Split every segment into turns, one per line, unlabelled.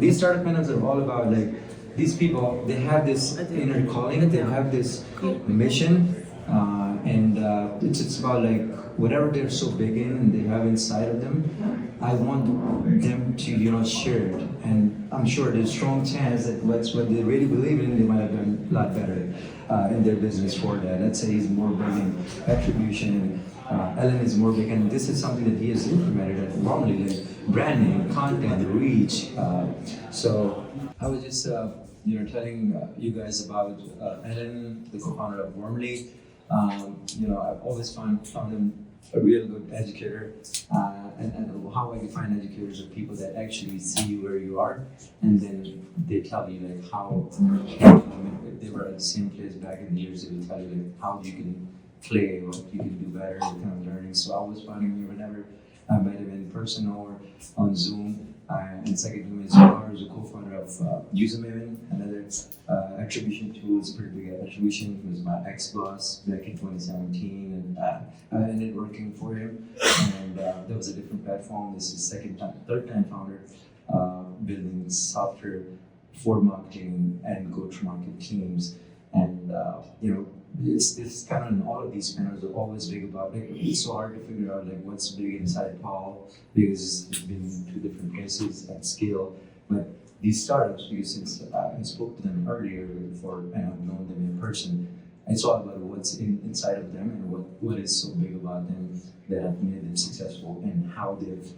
These startup panels are all about like these people. They have this inner calling. They have this mission, and it's about like whatever they're so big in and they have inside of them. I want them to share it, and I'm sure there's a strong chance that what's what they really believe in, they might have done a lot better in their business for that. Let's say he's more big in attribution, and Ellen is more big, and this is something that he has implemented at Warmly, like branding, content, reach. So I was just telling you guys about Ellen, the co-founder of Warmly. I've always found him a real good educator, and how I define educators are people that actually see you where you are, and then they tell you like how, if they were at the same place back in the years, they will tell you like how you can play, what you can do better, what kind of learning. So I was finding me whenever I met him in person or on Zoom. And second to him is Waqar, who's a co-founder of Usermaven, another attribution tool. Is pretty big at attribution. He was my ex-boss back in 2017, and I ended working for him. And that was a different platform. This is third time founder, building software for marketing and go-to-market teams. And it's kind of in all of these panels are always big about like it's so hard to figure out like what's big inside Paul because it's been two different places at scale. But these startups, because since I spoke to them earlier before and I've known them in person, it's all about what's inside of them and what is so big about them that have made them successful and how they've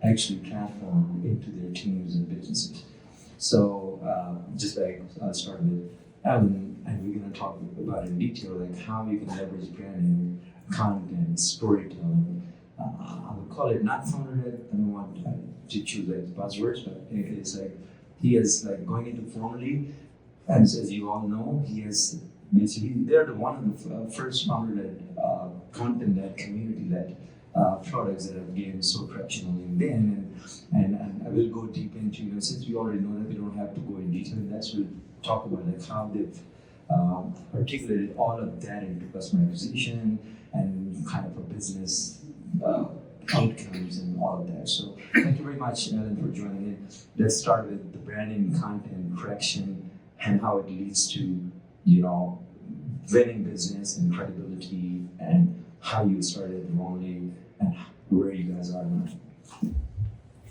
actually transformed into their teams and businesses. So just like I'll start with Alan, and we're going to talk about in detail like how you can leverage branding, content, storytelling. I would call it not founder-led. I don't want to choose like buzzwords, but it's like he is like going into formally, and as you all know, he has basically they're one of the first founder-led, content-led, community-led products that have gained so traction on LinkedIn, and I will go deep into since we already know that we don't have to go in detail. That's we'll talk about like how they've articulated all of that into customer acquisition and kind of a business outcomes and all of that. So thank you very much, Ellen, for joining in. Let's start with the branding, content, correction, and how it leads to winning business and credibility, and how you started Warmly and where you guys are now.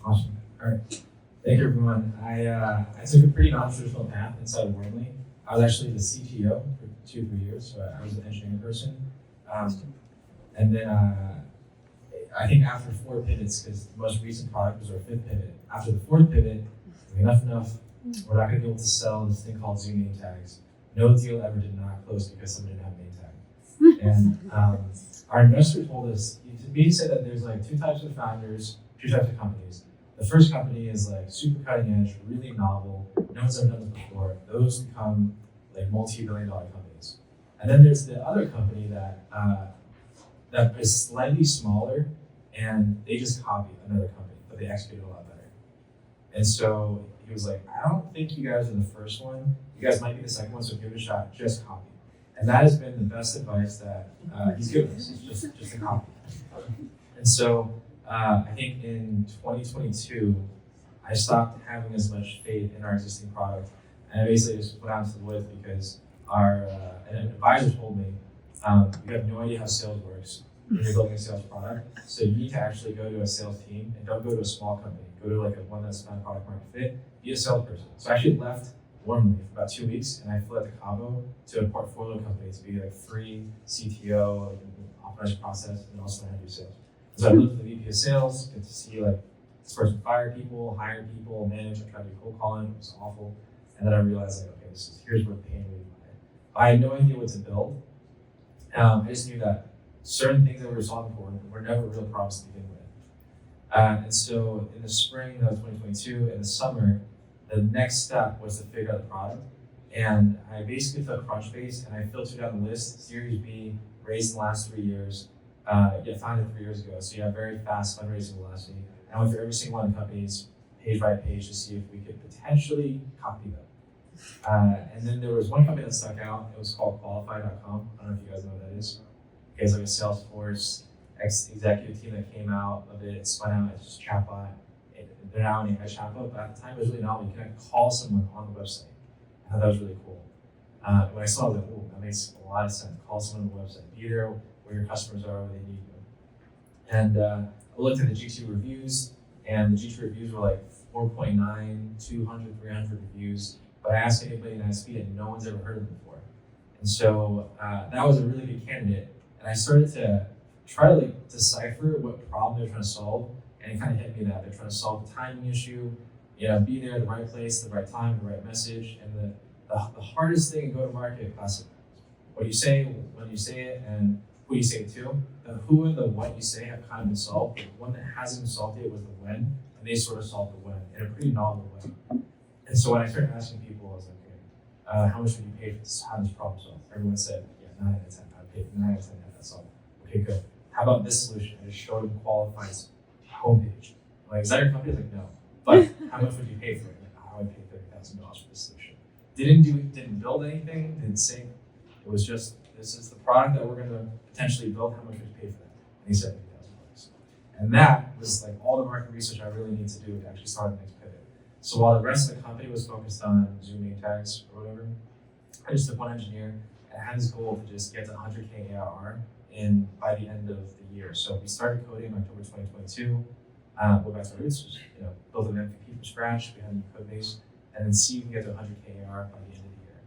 Awesome. All right. Thank you, everyone. I took a pretty non-traditional path inside of Warmly. I was actually the CTO for 2-3 years, so I was an engineering person. And then I think after 4 pivots, because the most recent product was our 5th pivot, after the 4th pivot, enough, we're not going to be able to sell this thing called Zoom name tags. No deal ever did not close because someone didn't have a name tag. And our investor told us, he said that there's like 2 types of founders, 2 types of companies. The first company is like super cutting edge, really novel, no one's ever done this before. Those become like multi-billion-dollar companies. And then there's the other company that is slightly smaller and they just copy another company, but they execute a lot better. And so he was like, I don't think you guys are the first one. You guys might be the second one, so give it a shot, just copy. And that has been the best advice that he's given us, just a copy. And so I think in 2022, I stopped having as much faith in our existing product. And I basically just went out into the woods because an advisor told me, you have no idea how sales works when you're building a sales product. So you need to actually go to a sales team and don't go to a small company. Go to like one that's not product market fit, be a salesperson. So I actually left Warmly for about 2 weeks and I flew out to Cabo to a portfolio company to be like free CTO, like optimize process, and also learn how to do sales. So I looked at the VP of sales, get to see like this person fire people, hire people, manage. I tried to do cold calling, it was awful. And then I realized like, okay, here's where the pain really lied. I had no idea what to build. I just knew that certain things that we were solving for were never real problems to begin with. And so in the spring of 2022, in the summer, the next step was to figure out the product. And I basically took Crunchbase and I filtered down the list, Series B, raised in the last 3 years. Founded 3 years ago, so you have very fast fundraising velocity. I went through every single one of the companies page by page to see if we could potentially copy them. And then there was one company that stuck out. It was called Qualify.com. I don't know if you guys know what that is. It's like a Salesforce executive team that came out of it, spun out as just chatbot. they're now an AI chatbot, but at the time it was really novel. You can call someone on the website. I thought that was really cool. When I saw it, I was like, oh, that makes a lot of sense. Call someone on the website. Be there where your customers are, where they need you. And I looked at the G2 reviews, and the G2 reviews were like 4.9, 200, 300 reviews. But I asked anybody in ISP, and no one's ever heard of them before. And so that was a really good candidate. And I started to try to like decipher what problem they're trying to solve. And it kind of hit me that they're trying to solve the timing issue, be there at the right place, the right time, the right message. And the hardest thing in go-to-market class, what you say, when you say it, and who you say it to. The who and the what you say have kind of been solved. The one that hasn't been solved yet was the when, and they sort of solved the when in a pretty novel way. And so when I started asking people, I was like, okay, how much would you pay to have this problem solved? Everyone said, yeah, 9 out of 10. I would pay 9 out of 10 to have that solved. Okay, good. How about this solution? I just showed them qualified homepage. I'm like, is that your company? Like, no. But how much would you pay for it? Like, I would pay $30,000 for this solution. Didn't build anything, didn't say. It was just, this is the product that we're going to potentially build. How much would you pay for that? And he said $30,000. And that was like all the market research I really need to do to actually start the next pivot. So while the rest of the company was focused on Zoom name tags or whatever, I just took one engineer and I had this goal to just get to 100K ARR by the end of the year. So we started coding in October 2022. Go back to our roots, just, build an MVP from scratch. We had a new code base, and then see if we can get to 100K ARR by the end of the year.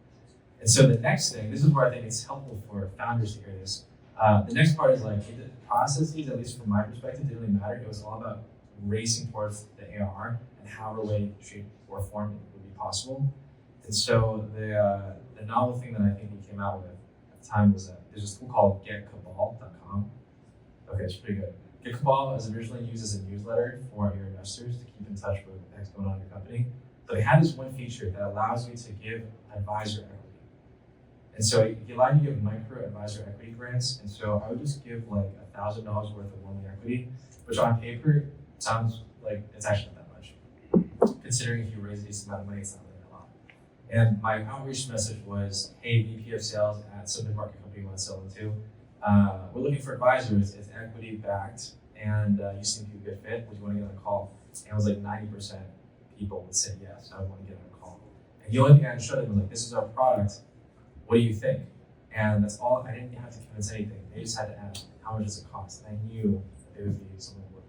And so the next thing, this is where I think it's helpful for founders to hear this. The next part is like the processes, at least from my perspective, didn't really matter. It was all about racing towards the ARR and however way, shape, or form it would be possible. And so the novel thing that I think we came out with at the time was that there's this tool called getcabal.com. Okay, it's pretty good. GetCabal is originally used as a newsletter for your investors to keep in touch with what's going on in your company. So they had this one feature that allows you to give advisor equity. And so it allowed you to give micro advisor equity grants. And so I would just give like $1,000 worth of one equity, which on paper sounds like it's actually not that much. Considering if you raise a decent amount of money, it's not really a lot. And my outreach message was, hey, VP of sales at some mid-market company you want to sell into. We're looking for advisors. It's equity backed, and you seem to be a good fit. Would you want to get on a call? And it was like 90% people would say yes, I would want to get on a call. And the only thing I showed them was like, this is our product. What do you think? And that's all. I didn't have to convince anything. They just had to ask, how much does it cost? And I knew it would be someone who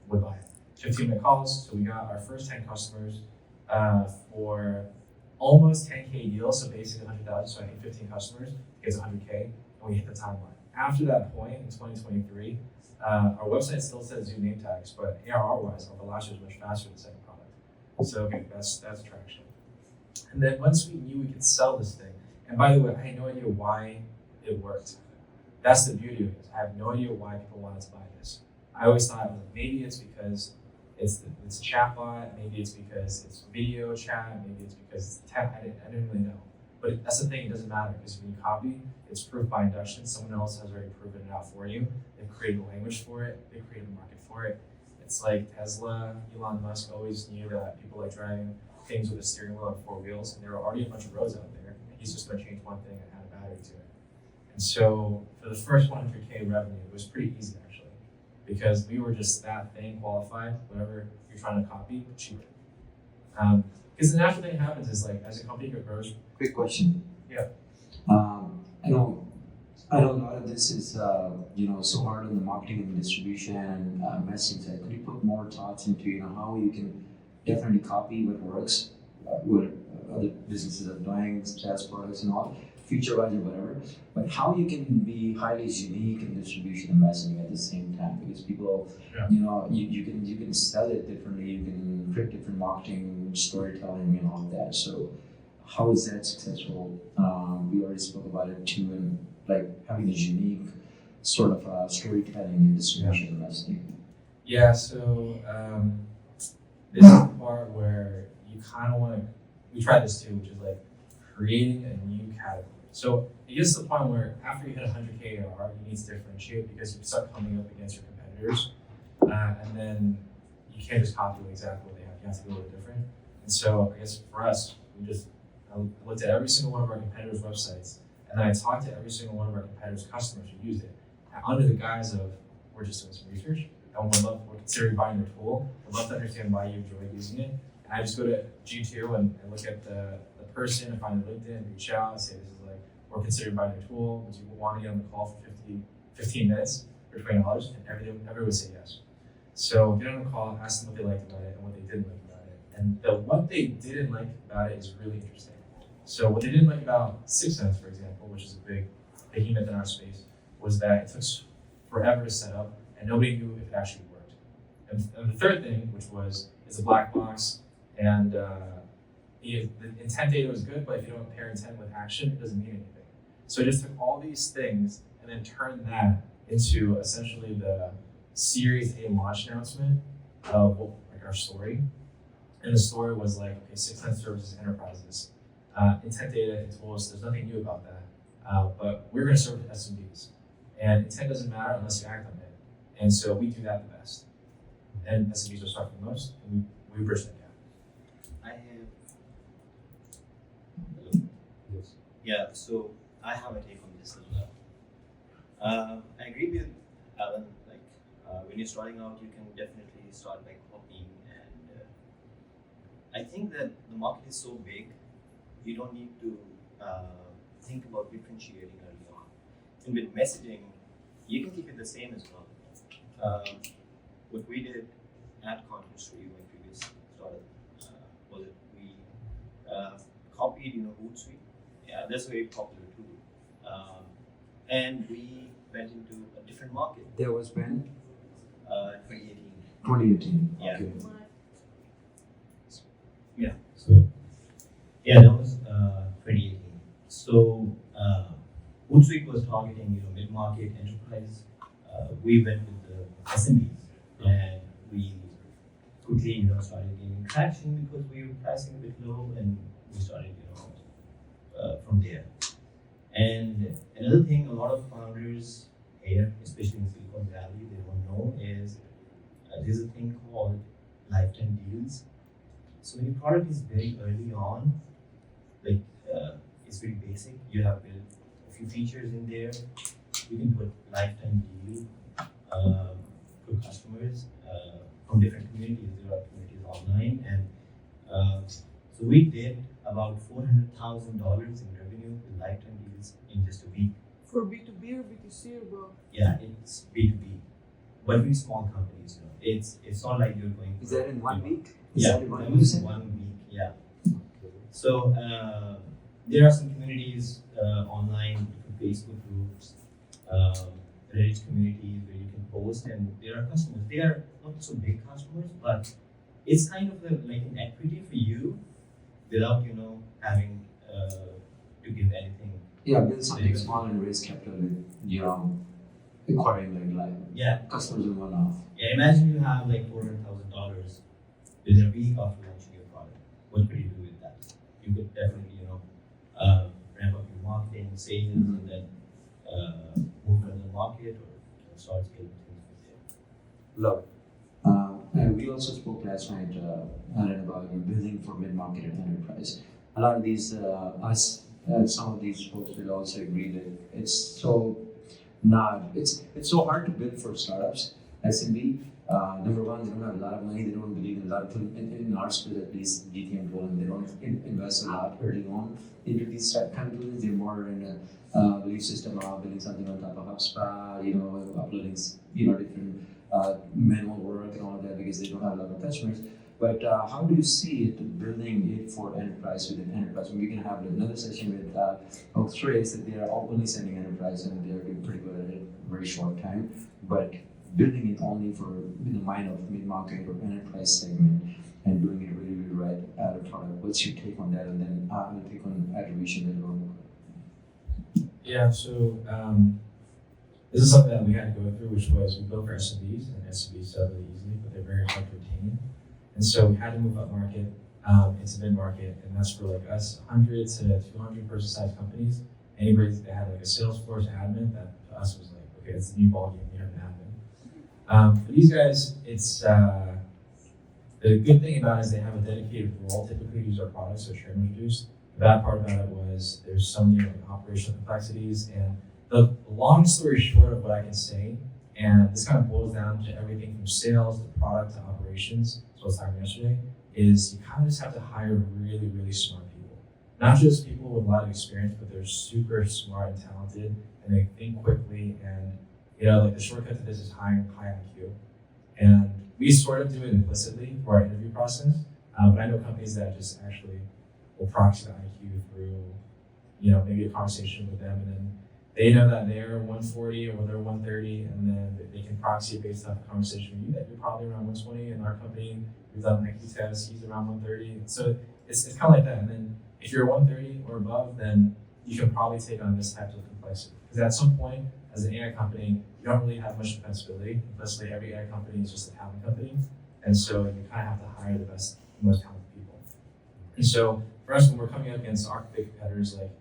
would buy it. 15-minute calls. So we got our first 10 customers for almost 10K deals. So basically 100,000. So I think 15 customers gets 100K. And we hit the timeline. After that point in 2023, our website still says Zoom name tags, but ARR-wise, our velocity was much faster than the second product. So okay, that's traction. And then once we knew we could sell this thing, and by the way, I had no idea why it worked. That's the beauty of it. I have no idea why people wanted to buy this. I always thought maybe it's because it's a chatbot, maybe it's because it's video chat, maybe it's because it's tech. I didn't really know. But that's the thing, it doesn't matter, because when you copy, it's proof by induction. Someone else has already proven it out for you. They've created a language for it. They've created a market for it. It's like Tesla, Elon Musk always knew that people like driving things with a steering wheel and 4 wheels, and there were already a bunch of roads out there. And he's just going to change one thing and add a battery to it. And so for the first 100K revenue, it was pretty easy actually, because we were just that thing qualified, whatever you're trying to copy, but cheaper. Because the natural thing happens is like as a company grows.
Quick question.
Yeah.
I know a lot of this is so hard on the marketing and distribution and messaging side. Could you put more thoughts into how you can definitely copy what works, what other businesses are doing, SaaS products and all, feature-wise or whatever, but how you can be highly unique in distribution and messaging at the same time, because people, you can sell it differently, you can create different marketing, storytelling and all of that. So how is that successful? We already spoke about it too, and like having a unique sort of storytelling in distribution and messaging.
Yeah, so this is the part where you kind of want to, we tried this too, which is like creating a new category. So it gets to the point where after you hit 100K ARR, you need to differentiate because you start coming up against your competitors. And then you can't just copy exactly what they have. You have to be a little bit different. And so I guess for us, I looked at every single one of our competitors' websites, and then I talked to every single one of our competitors' customers who used it under the guise of we're just doing some research. and we're considering buying your tool, would love to understand why you enjoy using it. And I just go to G2 and look at the person, and find their LinkedIn, reach out, and say, this is like, we're considering buying your tool. Would you want to get on the call for 15 minutes for $20? And everyone would say yes. So get on the call, ask them what they liked about it and what they didn't like about it. And what they didn't like about it is really interesting. So what they didn't like about 6 cents, for example, which is a big behemoth in our space, was that it took forever to set up and nobody knew if it actually worked. And the third thing, which is a black box, and the intent data was good, but if you don't pair intent with action, it doesn't mean anything. So I just took all these things and then turned that into essentially the Series A launch announcement of like our story. And the story was like, okay, 6 cents services enterprises. Intent data told us there's nothing new about that, but we're going to serve SMBs. And intent doesn't matter unless you act on it. And so we do that the best. And SMBs are suffering the most, and we bridge that gap.
So I have a take on this as well. I agree with Alan. When you're starting out, you can definitely start by copying, and I think that the market is so big, you don't need to think about differentiating early on. And with messaging, you can keep it the same as well. What we did at Content Studio, my previous startup, was that we copied, Hootsuite. Yeah, that's a very popular tool. And we went into a different market.
There was when?
2018.
2018.
Yeah.
Okay.
Yeah. So that was 2018. So Hootsuite was targeting mid-market enterprise. We went with the SMBs, and we quickly started gaining traction because we were pricing a bit low, and we started from there. And another thing, a lot of founders here, especially in Silicon Valley, they don't know is there's a thing called lifetime deals. So when your product is very early on, it's very basic, you have built a few features in there, you can do a lifetime deal for customers from different communities. There are communities online, and so we did about $400,000 in revenue with lifetime deals in just a week.
For B2B or B2C or both?
Yeah, it's B2B, but very small companies. It's not like you're going.
Is that in 1 week?
Yeah,
that in 1
that
week?
was 1 week. Yeah. So there are some communities online, Facebook groups, Reddit communities where you can post, and there are customers. They are not so big customers, but it's kind of like an equity for you without having to give anything.
Yeah, build something small and raise capital with, acquiring customers in one off.
Yeah, imagine you have $400,000 within a week after launching your product. What could you do with that? You could definitely, ramp up your marketing, sales, and then move to the market or start scaling things from there.
Love it. And we also spoke last night, Alan, about building for mid-market and enterprise. A lot of these, some of these folks will also agree that it's so hard to build for startups. SMB, number one, they don't have a lot of money. They don't believe in a lot of in our space, at least GTM and they don't invest a lot early on into these kind of tools. They're more in a belief system of building something on top of HubSpot, uploading, different manual work and all of that because they don't have a lot of customers. But how do you see it building it for enterprise within enterprise? And we can have another session with Oak3 that they are only sending enterprise and they are doing pretty good at it in a very short time. But building it only for the mind of mid-market or enterprise segment and doing it really, really right at a product. What's your take on that? And then I'll take on attribution later on.
Yeah, so this is something that we had to go through, which was we built for SMBs, and SMBs sell really easily, but they're very hard to retain. And so we had to move up market into mid-market, and that's for us, 100 to 200 person-sized companies. Anybody that had a Salesforce admin, that to us was okay, it's a new ballgame, you have an admin. For these guys, it's the good thing about it is they have a dedicated role, typically use our products, so churn reduced. The bad part about it was there's so many operational complexities, and the long story short of what I can say, And this kind of boils down to everything from sales to product to operations. So I was talking yesterday, is you kind of just have to hire really, really smart people. Not just people with a lot of experience, but they're super smart and talented, and they think quickly. And like the shortcut to this is hiring high IQ. And we sort of do it implicitly for our interview process, but I know companies that just actually will proxy the IQ through, maybe a conversation with them, and then they know that they're 140 or they're 130, and then they can proxy it based off a conversation with you that you're probably around 120. In our company, we've done an IQ test, he's around 130. So it's kind of like that. And then if you're 130 or above, then you can probably take on this type of complexity. Because at some point, as an AI company, you don't really have much defensibility. Implicitly, every AI company is just a talent company. And so you kind of have to hire the best, most talented people. And so for us, when we're coming up against our big competitors like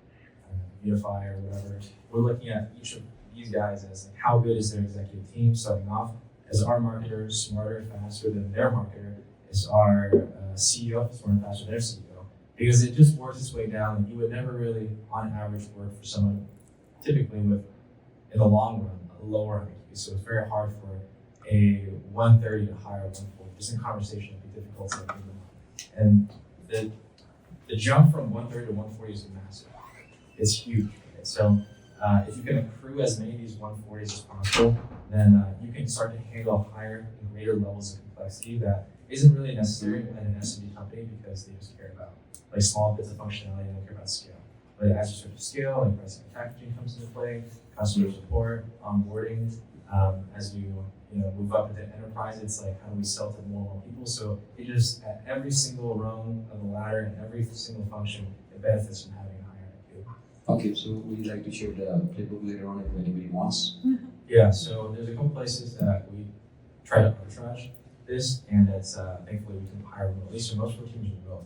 Unify or whatever, we're looking at each of these guys as like, how good is their executive team starting off? Is our marketer smarter, faster than their marketer? Is our CEO smarter, faster than their CEO? Because it just works its way down, and you would never really, on average, work for someone typically with, in the long run, a lower IQ. So it's very hard for a 130 to hire a 140. Just in conversation, it'd be difficult to get them on. And the jump from 130 to 140 is massive. It's huge. Right? So if you can accrue as many of these 140s as possible, then you can start to handle higher and greater levels of complexity that isn't really necessary at an SMB company because they just care about like small bits of functionality and don't care about scale. But as you start to scale, like pricing and packaging comes into play, customer support, onboarding, as you move up into enterprise, it's like how do we sell to more and more people? So it just at every single rung of the ladder and every single function, it benefits from having a higher IQ.
Okay, so would you like to share the playbook later on if anybody wants?
Yeah, so there's a couple places that we try to arbitrage this, and it's thankfully we can hire remotely, so most of our teams are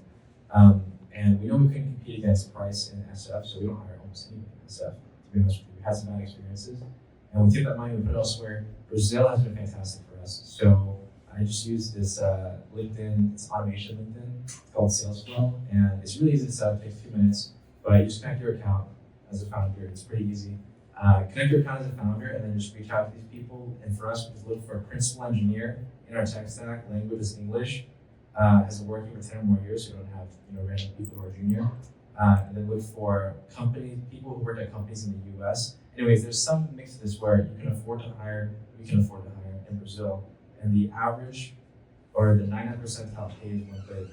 remote. And we know we couldn't compete against price in SF, so we don't hire almost anybody in SF, to be honest with you. We had some bad experiences, and we take that money and we put it elsewhere. Brazil has been fantastic for us, so I just used this LinkedIn, it's automation LinkedIn, it's called Salesflow, and it's really easy to set up, it takes 2 minutes, but you just connect your account as a founder, it's pretty easy. Connect your account as a founder and then just reach out to these people, and for us, we just look for a principal engineer in our tech stack, language is English, has been working for 10 or more years, so you don't have random people who are junior. And then look for people who work at companies in the US. Anyways, there's some mix of this where you can afford to hire, we can afford to hire in Brazil. And the average or the 99th percentile pay is 130.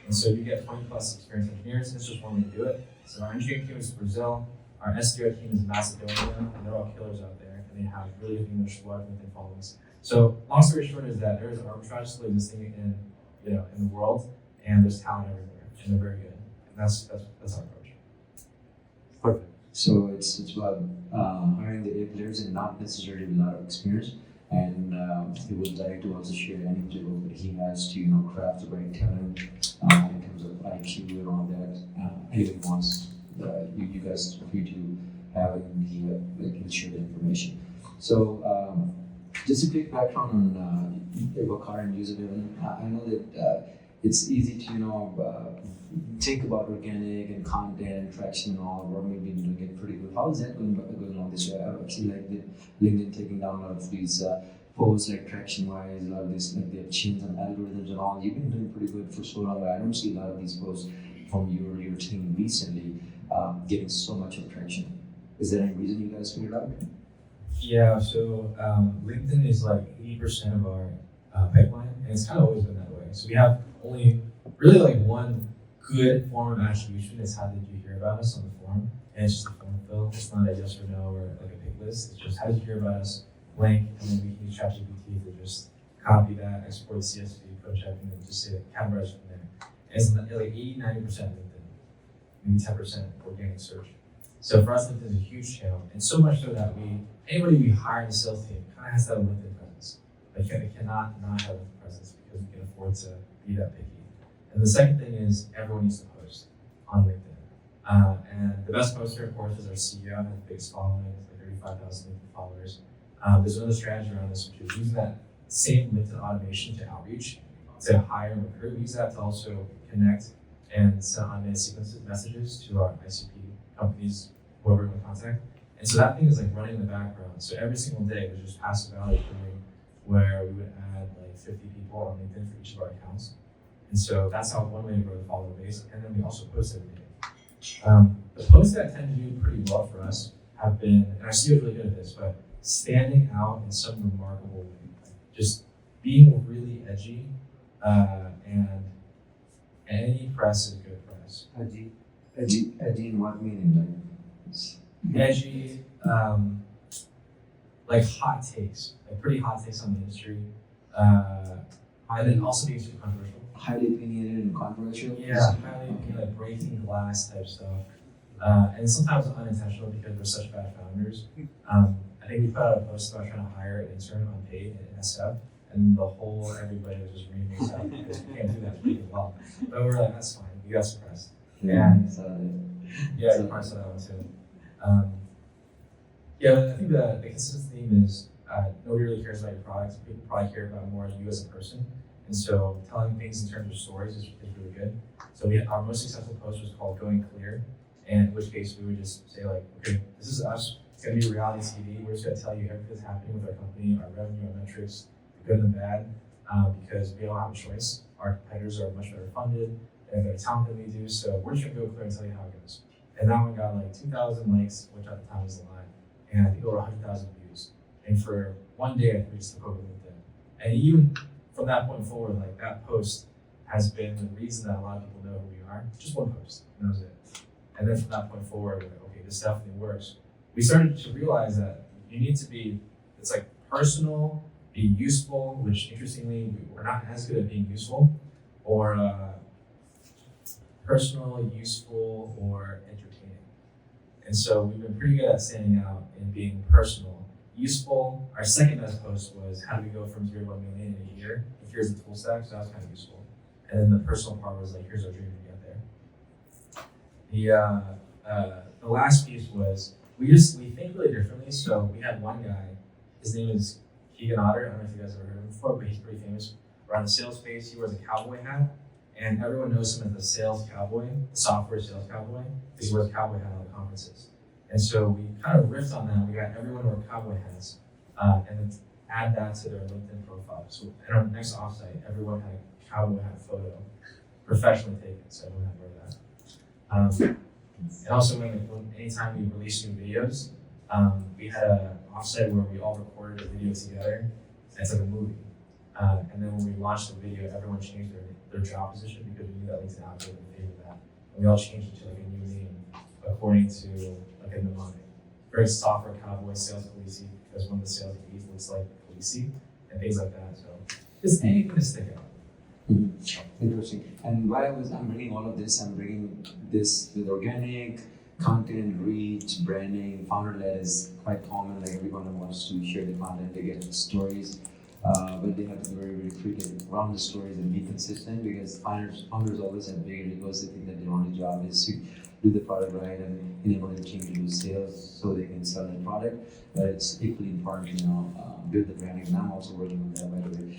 And so you get 20 plus experienced engineers. It's just one way to do it. So our engineering team is Brazil, our SDR team is Macedonia, and they're all killers out there. And they have really good English, large LinkedIn followings. So long story short is that there's arbitrage still existing in the world, and there's talent everywhere, and they're very good. And that's our approach.
Perfect. So it's about hiring the A players and not necessarily a lot of experience. And he would like to also share any playbook that he has to craft the right talent in terms of IQ and all that. Anything wants you guys feel free to have it, and he can share the information. So just a quick background on Waqar and Usermaven. I know that it's easy to think about organic and content, traction and all. We're maybe doing it pretty good. How is that going along this way? I've seen like the LinkedIn taking down a lot of these posts, like traction wise, a lot of this, like they have changed on algorithms and all. You've been doing pretty good for so long, but I don't see a lot of these posts from your team recently getting so much of traction. Is there any reason you guys figured out?
Yeah, so LinkedIn is like 80% of our pipeline, and it's kind of always been that way. So we have only really like one good form of attribution is how did you hear about us on the forum, and it's just a form fill. It's not a yes or no or like a pick list. It's just how did you hear about us, blank, and then we can use ChatGPT to just copy that, export the CSV, put a check, and then just say like categorize from there. And it's like 80-90% LinkedIn, maybe 10% organic search. So for us, LinkedIn is a huge channel, and so much so that anybody we hire in the sales team kind of has to have a LinkedIn presence. Like they cannot not have a LinkedIn presence because we can afford to be that picky. And the second thing is everyone needs to post on LinkedIn. And the best poster, of course, is our CEO, has the biggest following, like 35,000 LinkedIn followers. There's another strategy around this, which is using that same LinkedIn automation to outreach, to hire and recruit. We use that to also connect and send automated sequences, messages to our ICP companies, whoever we contact. And so that thing is like running in the background. So every single day there's just passive value accruing where we would add like 50 people on LinkedIn for each of our accounts. And so that's how one way to grow the follower base. And then we also post every day. The posts that tend to do pretty well for us have been, and our CEO is really good at this, but standing out in some remarkable way. Just being really edgy, and any press is good press.
Edgy in what meaning? Like,
Edgy, like hot takes, like pretty hot takes on the industry, and then also being super controversial.
highly opinionated and controversial?
Yeah, highly like breaking glass type stuff, and sometimes unintentional because we're such bad founders. I think we put out a post about trying to hire an intern on paid at SF, and everybody was just reading this out because we can't do that really well. But we're like, that's fine, you got suppressed. And yeah, you probably saw that one too. Yeah, I think the consistent theme is nobody really cares about your products. People probably care about more you as a person. And so telling things in terms of stories is really good. So our most successful post was called Going Clear, and in which case we would just say like, okay, this is us. It's gonna be reality TV. We're just gonna tell you everything that's happening with our company, our revenue, our metrics, the good and the bad, because we don't have a choice. Our competitors are much better funded, they have better talent than we do. So we're just gonna go clear and tell you how it goes. And that one got like 2,000 likes, which at the time was a lot, and I think over 100,000 views. And for one day, I think we just took over LinkedIn. And even from that point forward, like that post has been the reason that a lot of people know who we are. Just one post, and that was it. And then from that point forward, we're like, okay, this definitely works. We started to realize that you need to be, it's like personal, be useful, which interestingly, we're not as good at being useful, or personal, useful, or entertaining. And so we've been pretty good at standing out and being personal. Useful, our second best post was how do we go from 0 to 1 million in a year? Like, here's the tool stack, so that was kind of useful. And then the personal part was like, here's our dream to get there. The last piece was, we think really differently. So we had one guy, his name is Keegan Otter. I don't know if you guys ever heard of him before, but he's pretty famous. Around the sales space, he wears a cowboy hat, and everyone knows him as the sales cowboy, the software sales cowboy, because he wears a cowboy hat at all the conferences. And so we kind of riffed on that. We got everyone to wear cowboy hats, and then add that to their LinkedIn profile. So at our next offsite, everyone had a cowboy hat photo, professionally taken, so everyone had to wear that. And also, anytime we released new videos, we had an offsite where we all recorded a video together. It's like a movie. And then when we launched the video, everyone changed their job position because we knew that LinkedIn algorithm favored that. And we all changed it to like a new name according to like a mnemonic. Very software cowboy, sales policey, because one of the sales keys looks like policey and things like that. So just anything to stick out.
Interesting. And while I'm bringing all of this, I'm bringing this with organic content, reach, branding, founder-led is quite common. Like everyone wants to share the content, they get stories, but they have to be very, very creative around the stories and be consistent because founders always have bigger egos. They think that their only job is to do the product right and enable the team to do sales so they can sell the product. But it's equally important to build the branding. And I'm also working on that, by the way,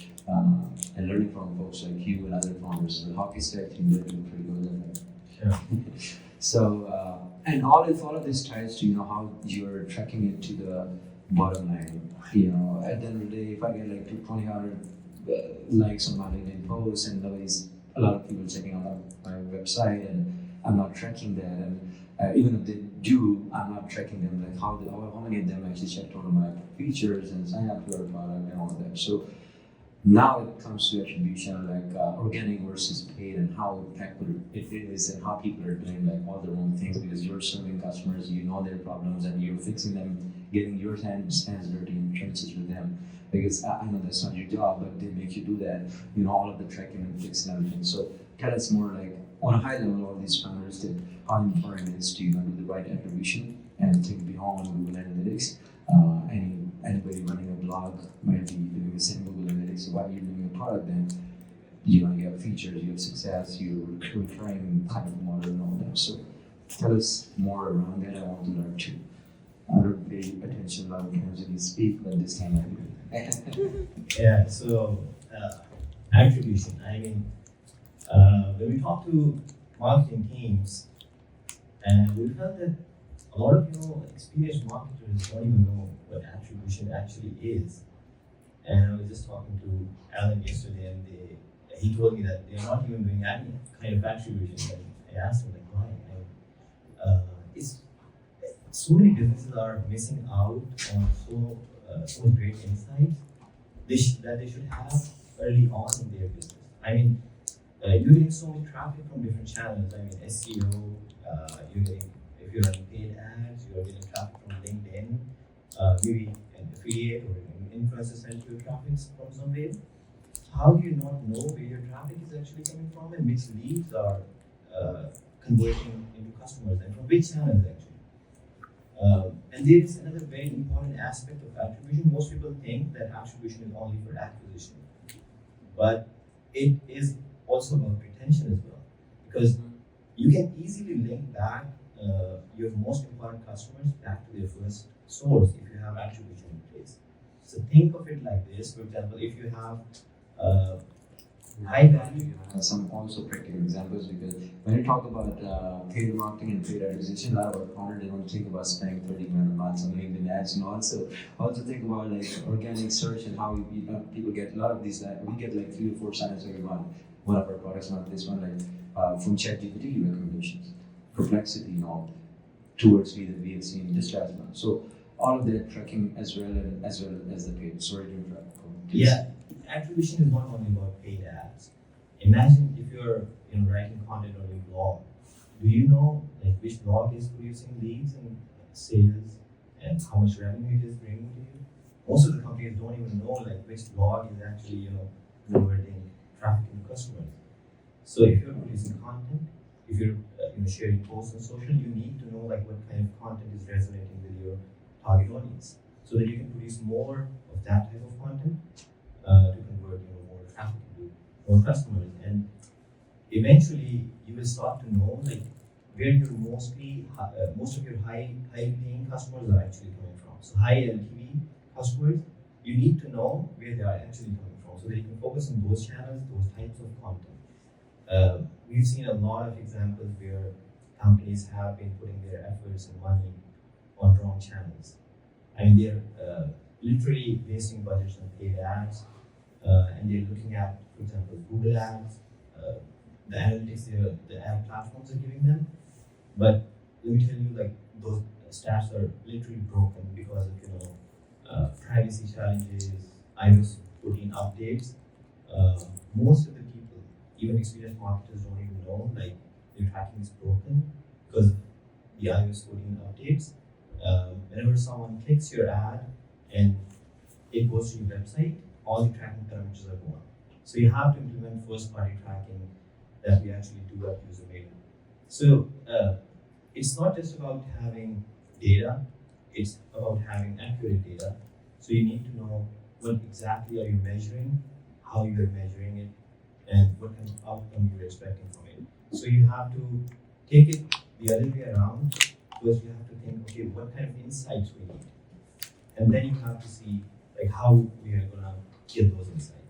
and learning from folks like you and other founders. The hockey stick team, they're doing pretty good at that.
Yeah.
So, and all of this ties to how you're tracking it to the bottom line. At the end of the day, if I get like 200 likes on my LinkedIn post and a lot of people checking out my website, and I'm not tracking that, and even if they do, I'm not tracking them. Like how many of them actually checked one of my features and signed up to our product and all of that. So now it comes to attribution, like organic versus paid, and how accurate it is, and how people are doing like all their own things because you're serving customers, you know their problems, and you're fixing them, getting your hands dirty in trenches with them. Because I know that's not your job, but they make you do that. All of the tracking and fixing everything. So tell us more like on a high level, all these founders that how important it is to do the right attribution and think beyond Google Analytics. Anybody running a blog might be doing the same Google Analytics. So while you're doing a product, then you have features, you have success, you're recurring kind of model and all that. So tell us more around that. I want to learn too. I don't pay attention a lot of times when you speak, but this time I do.
Yeah, so attribution. I mean, when we talk to marketing teams, and we felt that a lot of experienced marketers don't even know what attribution actually is. And I was just talking to Alan yesterday, and he told me that they're not even doing any kind of attribution. And I asked him like why. It's so many businesses are missing out on so great insights that they should have early on in their business. I mean, you're getting so much traffic from different channels. I mean, SEO, you're getting, if you're running paid ads, you're getting traffic from LinkedIn, maybe an affiliate or an influencer sent you traffic from somewhere. How do you not know where your traffic is actually coming from and which leads are converting into customers and from which channels actually? And there is another very important aspect of attribution. Most people think that attribution is only for acquisition, but it is also about retention as well, because you can easily link back your most important customers back to their first source if you have attribution in place. So think of it like this. For example, if you have high value.
Some also practical examples, because when you talk about paid marketing and paid acquisition, a lot of our founders they don't think about spending 30 grand a month on LinkedIn ads, and also think about like organic search and how people get a lot of these. We get like 3 to 4 signups every month. One of our products, not this one, like from ChatGPT recommendations, Perplexity, and all towards me that we have seen just last month. So all of that tracking as well as the paid. Sorry to interrupt.
Yeah, attribution is not only about paid ads. Imagine if you're writing content on your blog. Do you know like which blog is producing leads and sales and how much revenue it is bringing to you? Most of the companies don't even know like which blog is actually converting traffic into customers. So if you're producing content, if you're sharing posts on social, you need to know like what kind of content is resonating with your target audience, so that you can produce more of that type of content to convert more traffic into more customers. And eventually you will start to know like where your most of your high paying customers are actually coming from. So high LTV customers, you need to know where they are actually coming from, so that you can focus on those channels, those types of content. We've seen a lot of examples where companies have been putting their efforts and money on wrong channels. I mean, they're literally wasting budgets on paid ads, and they're looking at, for example, Google ads, the analytics the ad platforms are giving them. But let me tell you, like those stats are literally broken because of privacy challenges, iOS 14 updates. Most of the people, even experienced marketers, don't even know like their tracking is broken because of the iOS 14 updates. Whenever someone clicks your ad and it goes to your website, all the tracking parameters are gone. So you have to implement first-party tracking that we actually do at Usermaven. So it's not just about having data, it's about having accurate data. So you need to know what exactly are you measuring, how you're measuring it, and what kind of outcome you're expecting from it. So you have to take it the other way around. First you have to think, okay, what kind of insights we need? And then you have to see like how we are gonna get those insights.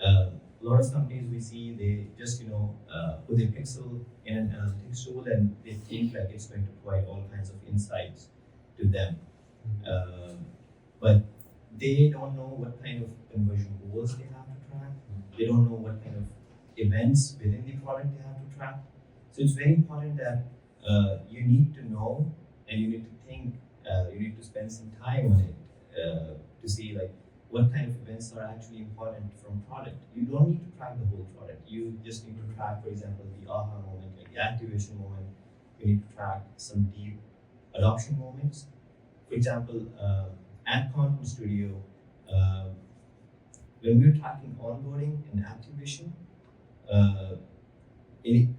A lot of companies we see, they just put their pixel in an analytics tool and they think like it's going to provide all kinds of insights to them. But they don't know what kind of conversion goals they have to track. They don't know what kind of events within the product they have to track. So it's very important that you need to know and you need to think, you need to spend some time on it to see like what kind of events are actually important from product. You don't need to track the whole product. You just need to track, for example, the aha moment, like the activation moment. You need to track some deep adoption moments. For example, at Content Studio, when we were tracking onboarding and activation,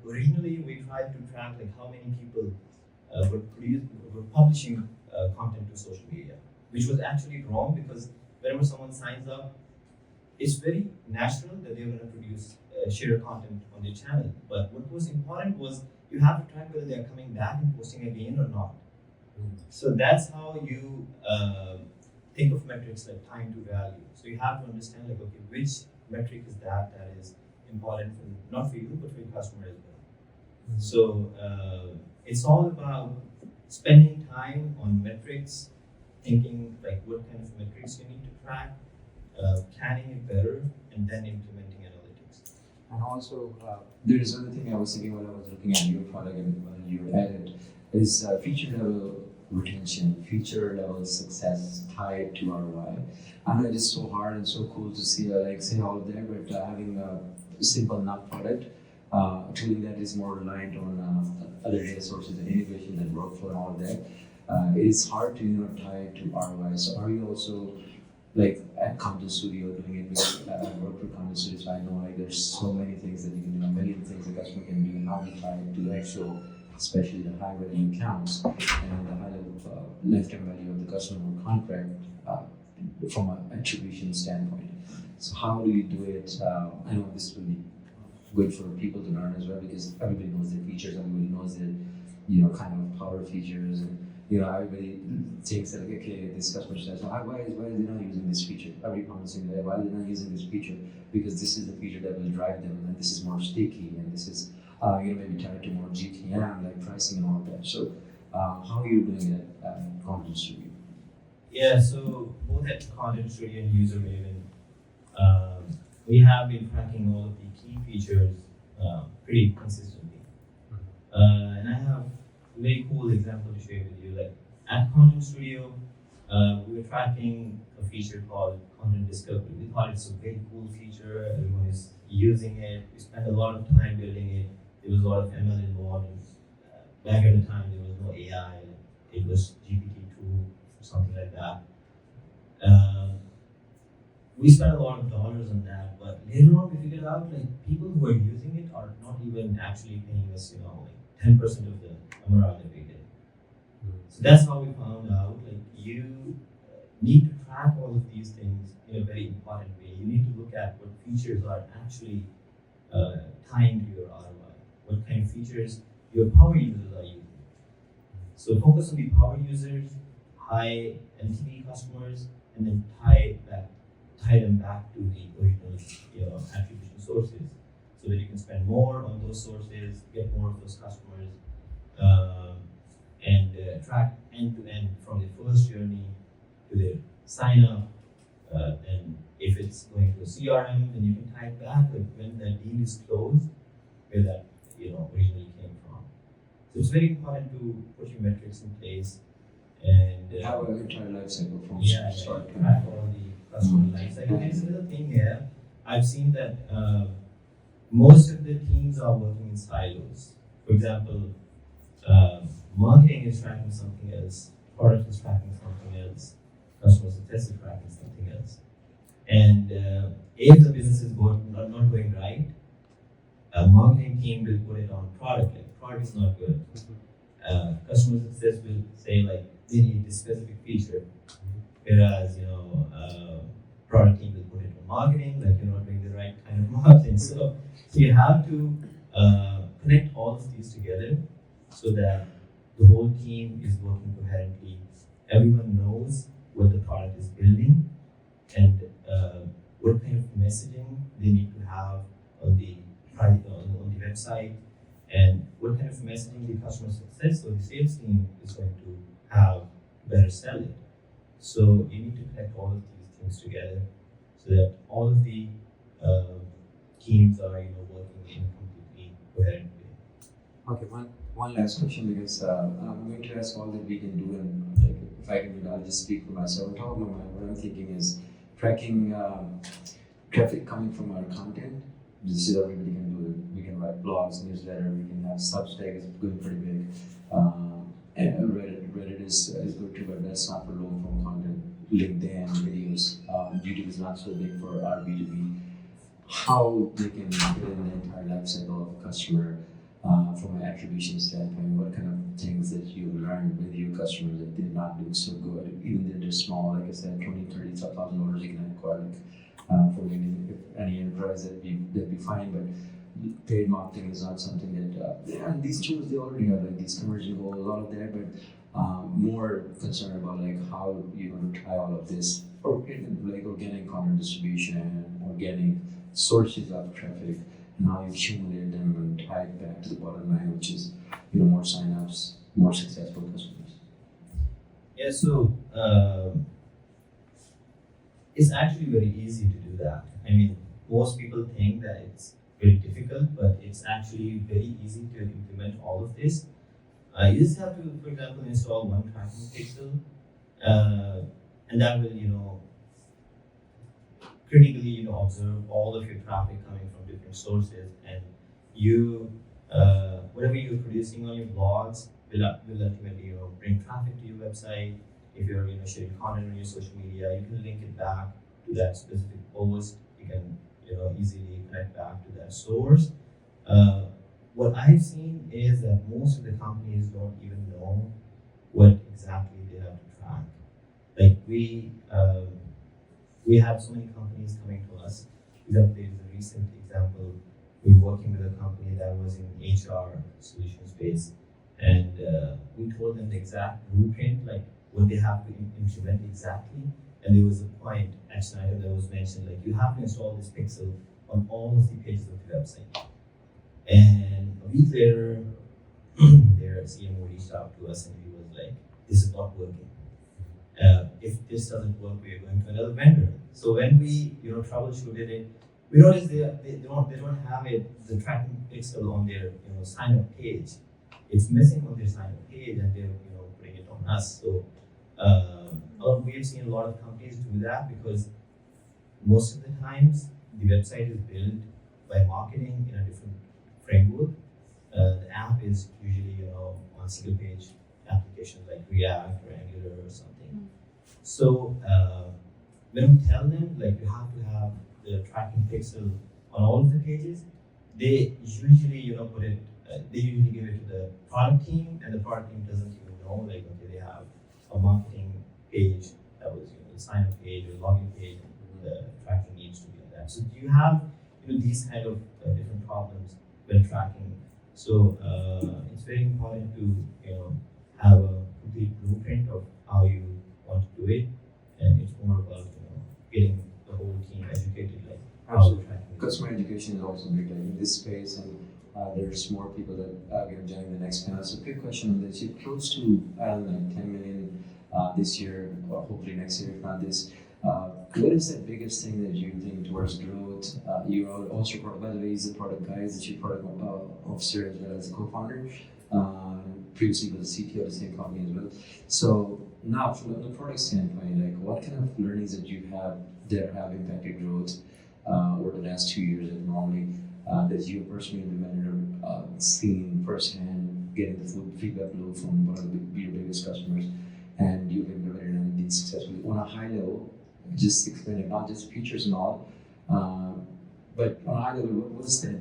originally we tried to track like how many people were publishing content to social media, which was actually wrong, because whenever someone signs up, it's very natural that they're going to produce share content on their channel. But what was important was you have to track whether they're coming back and posting again or not. So that's how you think of metrics like time to value. So you have to understand like, okay, which metric is that is important for not for you but for your customer as well. So it's all about spending time on metrics, thinking like what kind of metrics you need to track, planning it better, and then implementing analytics.
And also, there is another thing I was thinking while I was looking at your product and when you were at it, is feature level retention, feature level success tied to ROI. I know it's so hard and so cool to see, say all of that, but having a simple enough product, tooling that is more reliant on other data sources and integration and workflow and all of that, it is hard to tie it to ROI. So are you also like at Content Studio doing it with work for Content Studio? So I know like there's so many things that you can do, a million things the customer can do, and how you tie it to the actual, especially the high value accounts and the high level lifetime value of the customer contract from an attribution standpoint. So how do you do it? I know this will be good for people to learn as well, because everybody knows their features, everybody knows their kind of power features, and everybody thinks that like, okay, this customer says, why are they not using this feature? Every comment saying that, why are they not using this feature? Because this is the feature that will drive them, and this is more sticky, and this is maybe tied to more GTM, like pricing and all of that. So how are you doing that at Content Studio?
Yeah, so both at Content Studio and Usermaven, we have been tracking all of the key features pretty consistently. And I have a very cool example to share with you. Like at Content Studio, we were tracking a feature called Content Discovery. We thought it's a very cool feature. Everyone is using it. We spent a lot of time building it. There was a lot of ML involved. Back at the time, there was no AI. It was GPT-2 or something like that. We spent a lot of dollars on that, but later on we figured out like people who are using it are not even actually paying us, like 10% of the MRR that we get. So that's how we found out like you need to track all of these things in a very important way. You need to look at what features are actually tying to your ROI, what kind of features your power users are using. So focus on the power users, high LTV customers, and then tie them back to the original attribution sources, so that you can spend more on those sources, get more of those customers, and track end to end from the first journey to their sign up. And if it's going to a CRM, then you can tie it back like when that deal is closed, where that originally came from. So it's very important to put your metrics in place and
Have an entire life cycle from start to
track all the customer life cycle. There's another thing here. I've seen that most of the teams are working in silos. For example, marketing is tracking something else, product is tracking something else, customer success is tracking something else. And if the business is not going right, a marketing team will put it on product, like product is not good. Customer success will say like they need this specific feature, whereas product team will put it on marketing, like you're not doing the right kind of marketing. So you have to connect all of these together so that the whole team is working coherently. Everyone knows what the product is building and what kind of messaging they need to have on the website, and what kind of messaging the customer success or the sales team is going to have to better sell it. So you need to connect all of these things together so that all of the teams are working in a completely coherent way.
Okay, one last question, because I'm going to ask all that we can do, and like, if I can do that, I'll just speak for myself. On top of my mind, what I'm thinking is tracking traffic coming from our content. This is everybody can do it. We can write blogs, newsletter, we can have Substack is going pretty big. And Reddit is good too, but that's not for long form content. LinkedIn, videos, YouTube is not so big for our B2B. How they can fit in the entire life cycle of a customer from an attribution standpoint, what kind of things that you learned with your customers that did not do so good, even though they're small, like I said, $20,000, $30,000 you can acquire for any enterprise that'd be fine, but paid marketing is not something that, and these tools, they already have like these conversion goals, all of that, but more concerned about like how you're going to try all of this, or like organic content distribution, organic sources of traffic, and how you accumulate them and tie it back to the bottom line, which is more signups, more successful customers.
Yeah, so it's actually very easy to do that. I mean, most people think that it's very difficult, but it's actually very easy to implement all of this. You just have to, for example, install one tracking pixel, and that will, critically, observe all of your traffic coming from different sources, and you, whatever you're producing on your blogs will ultimately, bring traffic to your website. If you're, sharing content on your social media, you can link it back to that specific post. You can, easily connect back to that source. What I've seen is that most of the companies don't even know what exactly they have to track. Like we have so many companies coming to us. There is a recent example. We were working with a company that was in HR solution space, and we told them the exact blueprint, like what they have to implement exactly. And there was a point, action item that was mentioned, like you have to install this pixel on all of the pages of the website. And a week later, their CMO reached out to us and he was like, "This is not working. If this doesn't work, we are going to another vendor." So when we, troubleshooted it, we noticed they don't have the tracking pixel on their, sign up page. It's missing on their sign up page, and they're, putting it on us. So we've seen a lot of companies do that because most of the times the website is built by marketing in a different framework. The app is usually, on single page applications like React or Angular or something. So when we tell them like you have to have the tracking pixel on all of the pages, they usually put it. They usually give it to the product team, and the product team doesn't even know like okay they have a marketing page that was the sign up page or login page, and the tracking needs to be on that. So do you have these kind of different problems when tracking? So it's very important to have a complete blueprint of how you want to do it, and it's more about getting the whole team educated, like how to track it.
Customer education is also big, like in this space, and there's more people that are going to join the next panel. So, quick question on this: you're close to I don't know 10 million this year, or hopefully next year, if not this. What is the biggest thing that you think towards growth? You are also part, by the way, he's the product guy, he's the chief product officer as well as a co-founder. Previously was a CTO of the same company as well. So now, from the product standpoint, like what kind of learnings that you have that have impacted growth over the last 2 years, and normally that you personally implemented or seen firsthand, getting the feedback loop from one of your biggest customers, and you've implemented and been successfully on a high level? Just explaining not just features and all, but on a high level, what was that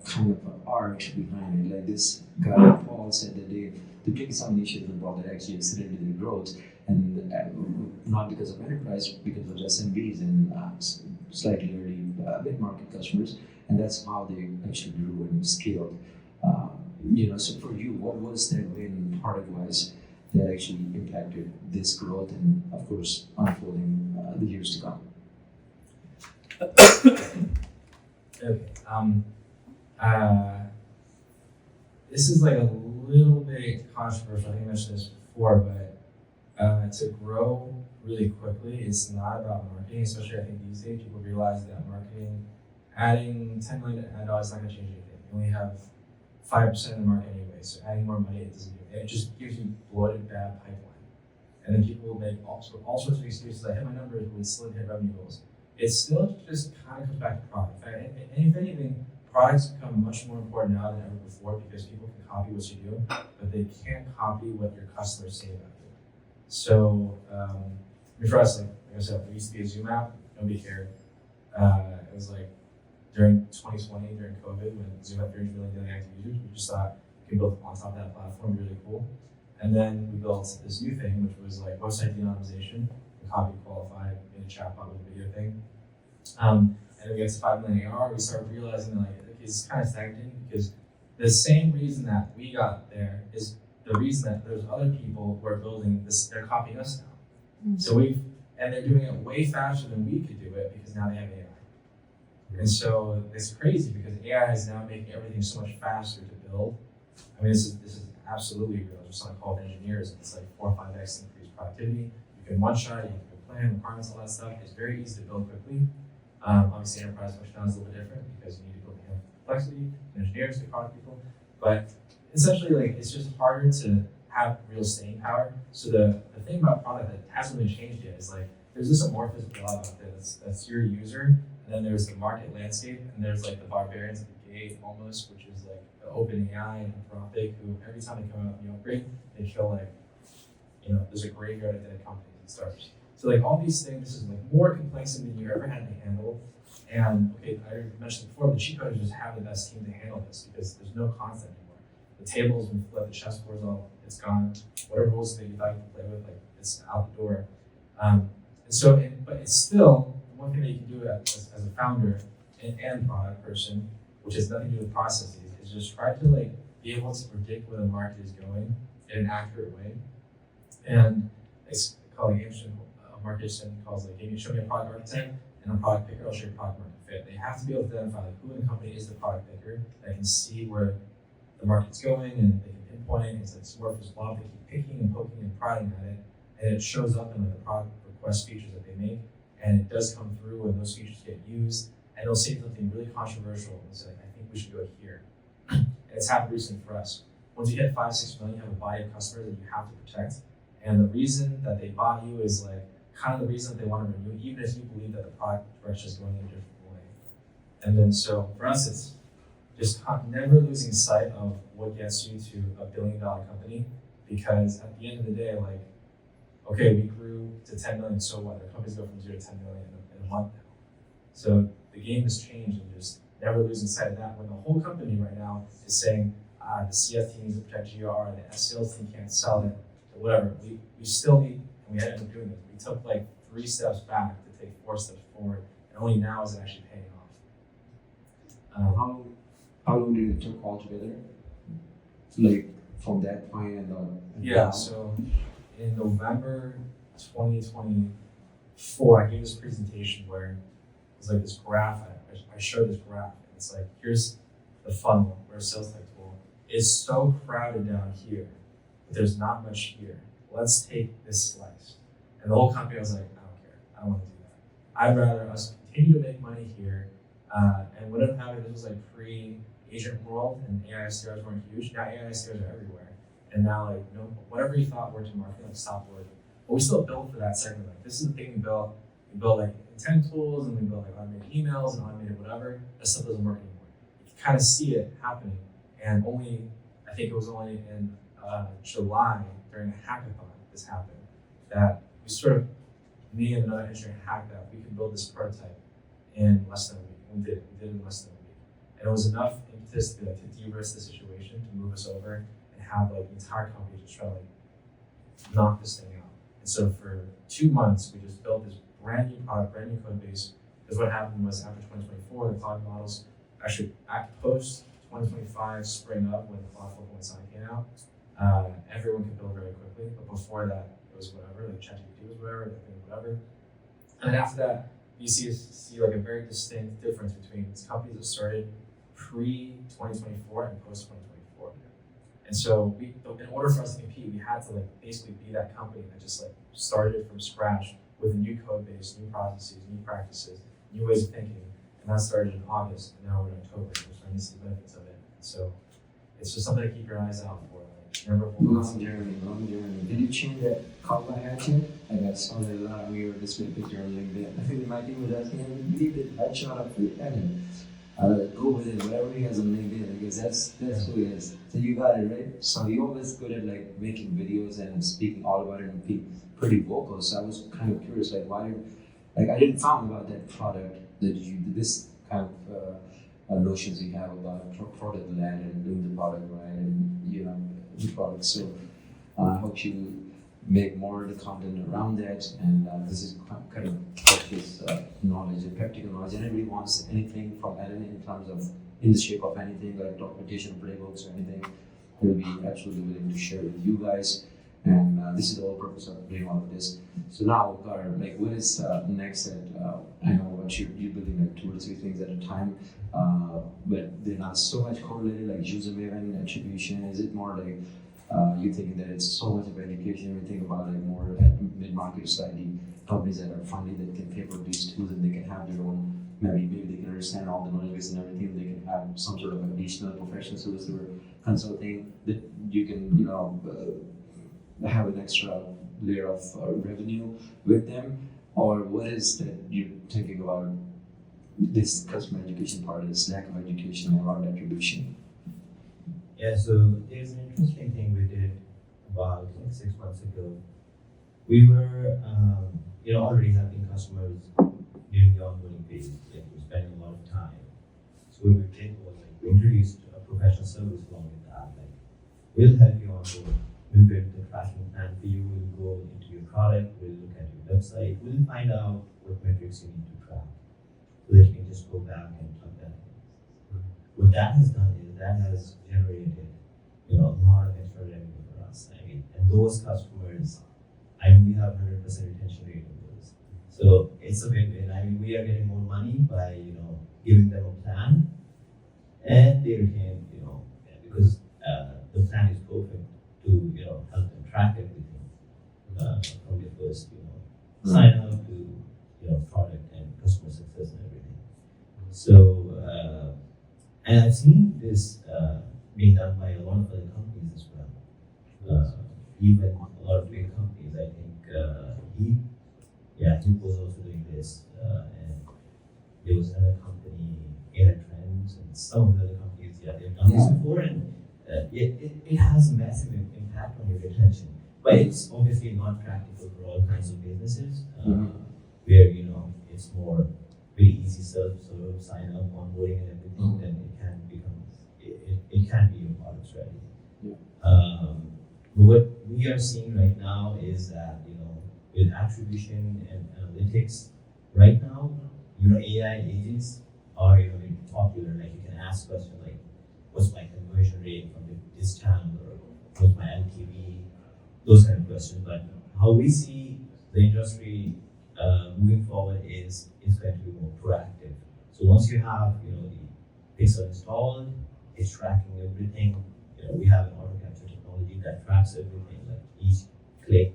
kind of art behind it? Like this guy Paul said that they took some initiatives involved that actually accelerated their growth, and not because of enterprise, because of SMBs and slightly early mid-market customers, and that's how they actually grew and scaled. So for you, what was that win product-wise that actually impacted this growth and, of course, unfolding the years to come?
Okay. This is like a little bit controversial. I think I mentioned this before, but to grow really quickly, it's not about marketing. Especially, I think these days people realize that marketing, adding $10 million ad dollars is not going to change anything. You only have 5% of the market anyway, so adding more money it doesn't do it. It just gives you bloated, bad pipeline. And then people will make all sorts of excuses like, "Hey, my numbers would still hit revenue goals." It still just kind of comes back to product. And if anything, products become much more important now than ever before because people can copy what you do, but they can't copy what your customers say about you. So, for us, like I said, we used to be a Zoom app. Nobody cared. It was like during 2020, during COVID, when Zoom had 300 million daily active users, we just thought we could build on top of that platform, really cool. And then we built this new thing, which was like website de-anonymization. We copy qualified, made a chatbot with a video thing. And then we got to 5 million AR. We started realizing that it's kind of stagnating because the same reason that we got there is the reason that there's other people who are building this. They're copying us now. Mm-hmm. So and they're doing it way faster than we could do it because now they have AI. And so it's crazy because AI is now making everything so much faster to build. I mean, this is absolutely real. There's something called engineers, and it's like 4 or 5x increased productivity. You can one-shot it, you can plan, requirements, all that stuff. It's very easy to build quickly. Obviously, enterprise functionality is a little bit different because you need to build the complexity, engineers, the product people. But essentially, like, it's just harder to have real staying power. So the thing about product that hasn't really changed yet is like, there's this amorphous blob out there that's your user, and then there's the market landscape, and there's like the barbarians at the gate almost, which is like the OpenAI and Anthropic, who every time they come out with a new upgrade, they feel like, there's a graveyard of dead companies and startups. So like all these things, this is like more complexity than you ever had to handle. And okay, I mentioned before, the cheat coders just have the best team to handle this because there's no content anymore. The tables, when you flip the chessboard's all, it's gone. Whatever rules that you thought you could play with, like it's out the door. But it's still one thing that you can do as a founder and product person, which has nothing to do with processes, is just try to like be able to predict where the market is going in an accurate way. And it's called like market calls like, show me a product architect and a product picker, I'll show you product market fit. They have to be able to identify like who in the company is the product picker that can see where the market's going and they can pinpoint it. It's like amorphous blob. They keep picking and poking and prodding at it, and it shows up in like the product request features that they make, and it does come through when those features get used, and they'll say something really controversial and say, I think we should go here. And it's happened recently for us. Once you hit 5-6 million, you have a body of customers that you have to protect, and the reason that they bought you is like kind of the reason that they want to renew, even if you believe that the product direction is going in a different way. And then so for us, it's just never losing sight of what gets you to $1 billion company, because at the end of the day, like, okay, we grew to 10 million, so what? Our companies go from 0 to 10 million in a month now. So the game has changed, and just never losing sight of that when the whole company right now is saying, the CS team needs to protect GR, the sales team can't sell it, or whatever. We still need, and we ended up doing it. We took like 3 steps back to take 4 steps forward, and only now is it actually paying off.
How long did it take altogether? Like from that point and
yeah, so in November 2024, I gave this presentation where it was like this graph. I showed this graph, and it's like, here's the funnel where a sales tech tool is so crowded down here, but there's not much here. Let's take this slice. And the whole company was like, I don't care. I don't want to do that. I'd rather us continue to make money here. And what ended up happening, this was like pre-agent world, and AI SDRs weren't huge. Now AI SDRs are everywhere. And now, like, whatever you thought worked in marketing, like, stopped working. But we still built for that segment. Like, this is the thing we built. We built like intent tools, and we built like automated emails and automated whatever. That stuff doesn't work anymore. You can kind of see it happening. And I think it was only in July during a hackathon this happened, that we sort of, me and another engineer hacked that we could build this prototype in less than a week. We did it in less than a week. And it was enough impetus to de-risk the situation, to move us over and have like the entire company just try to like knock this thing out. And so for 2 months, we just built this brand new product, brand new code base. Because what happened was after 2024, the cloud models actually post 2025 spring up when the cloud 4.9 came out. Everyone could build very quickly, but before that, it was whatever, like ChatGPT was whatever, whatever. And then after that, you see like a very distinct difference between these companies that started pre-2024 and post-2024. And so in order for us to compete, we had to like basically be that company that just like started from scratch with a new code base, new processes, new practices, new ways of thinking. And that started in August, and now we're in October. We're starting to see the benefits of it. And so it's just something to keep your eyes out for. Like, never
long journey. Did you change that cowboy hat yet? Like I saw that a lot of weird display picture on LinkedIn. I think my team was asking him, leave the headshot up for your head and go with it, whatever he has on LinkedIn, because that's who he is. So you got it, right? So he always good at like making videos and speaking all about it and being pretty vocal. So I was kind of curious, like why I didn't find about that product that you did this kind of notions you have about product led and doing the product right and the product. So I hope you make more of the content around that, and this is kind of practice knowledge and practical knowledge. And everybody wants anything from Ellen in terms of in the shape of anything like documentation, playbooks, or anything. We'll be absolutely willing to share with you guys. And this is the whole purpose of doing all of this. So now, Waqar, like, what is next? I know what you're building like 2 or 3 things at a time, but they're not so much correlated. Like Usermaven, Attribution. Is it more like you're thinking that it's so much of education. When you think about like more at mid-market, slightly companies that are friendly that can pay for these tools and they can have their own. Maybe they can understand all the knowledge base and everything. They can have some sort of additional professional service or consulting that you can have an extra layer of revenue with them. Or what is that you're thinking about this customer education part, this lack of education around attribution?
Yeah, so there's an interesting thing we did about like 6 months ago. We were, already helping customers during the onboarding phase. Like we were spending a lot of time. So what we did was like we introduced a professional service along with that. Like we'll help you onboard. We'll build the tracking plan for you. We'll go into your product. We'll look at your website. We'll find out what metrics you need to track, so that you can just go back and plug that in. What that has done is that has generated, a lot of extra revenue for us. I mean, and those customers, we have 100% retention rate on those. So it's a win-win. I mean, we are getting more money by, giving them a plan, and they retain, because the plan is perfect to, help them track everything from the first, sign up to, product and customer success and everything. So, and I've seen this being done by a lot of other companies as well. Even a lot of big companies. I think he was also doing this, and there was another company, Trends, and some of the other companies. They've done this before, and it has a massive impact on your retention. But it's obviously not practical for all kinds of businesses, where it's more very easy self-serve, sign up, onboarding, and everything. Then it can become it can be a product strategy. But what we are seeing right now is that with attribution and analytics, right now AI agents are very popular. Like you can ask questions like, "What's my conversion rate from this channel?" or "What's my LTV?" Those kind of questions. But how we see the industry moving forward is it's going to be more proactive. So once you have the pixel installed, it's tracking everything. We have an auto capture technology that tracks everything, like each click,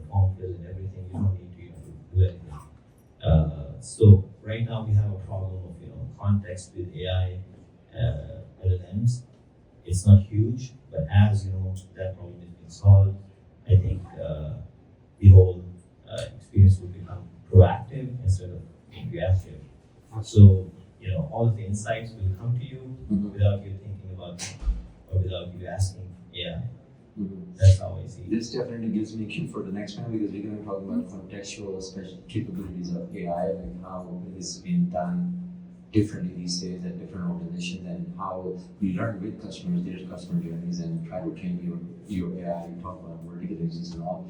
form fill and everything. You don't need to do anything. So right now we have a problem of context with AI LLMs. It's not huge, but as that problem is being solved, I think the whole experience will become proactive instead of reactive. So all of the insights will come to you without you thinking about them or without you asking AI. That's how I see it.
This definitely gives me cue for the next one because we're going to talk about contextual special capabilities of AI, like how it is being done differently these days at different organizations, and how we learn with customers, their customer journeys, and try to train your AI. You talk about vertical agents and all.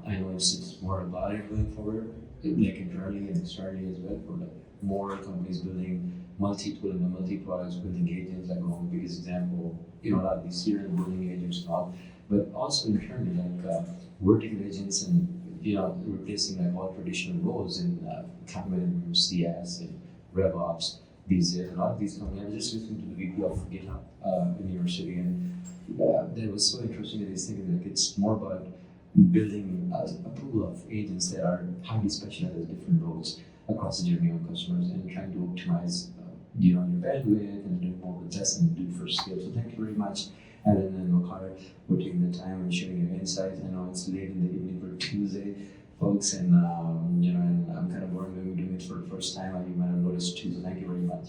I know it's more about it going forward, like internally and externally as well, for like more companies building multi-tooling and multi-products, building agents. Like one biggest example, a lot of these serial building agents and all, but also internally like vertical agents and replacing like all traditional roles in account management, CS, and RevOps these days. A lot of these companies. I was just listening to the VP of GitHub University, and that was so interesting that he's thinking like it's more about building a pool of agents that are highly specialized at different roles across the journey of customers and trying to optimize your bandwidth and doing more with less and do for scale. So thank you very much, Alan and Waqar, for taking the time and sharing your insights. I know it's late in the evening for Tuesday, folks, and and I'm kind of worried when we're doing it for the first time, and you might have noticed too. So thank you very much.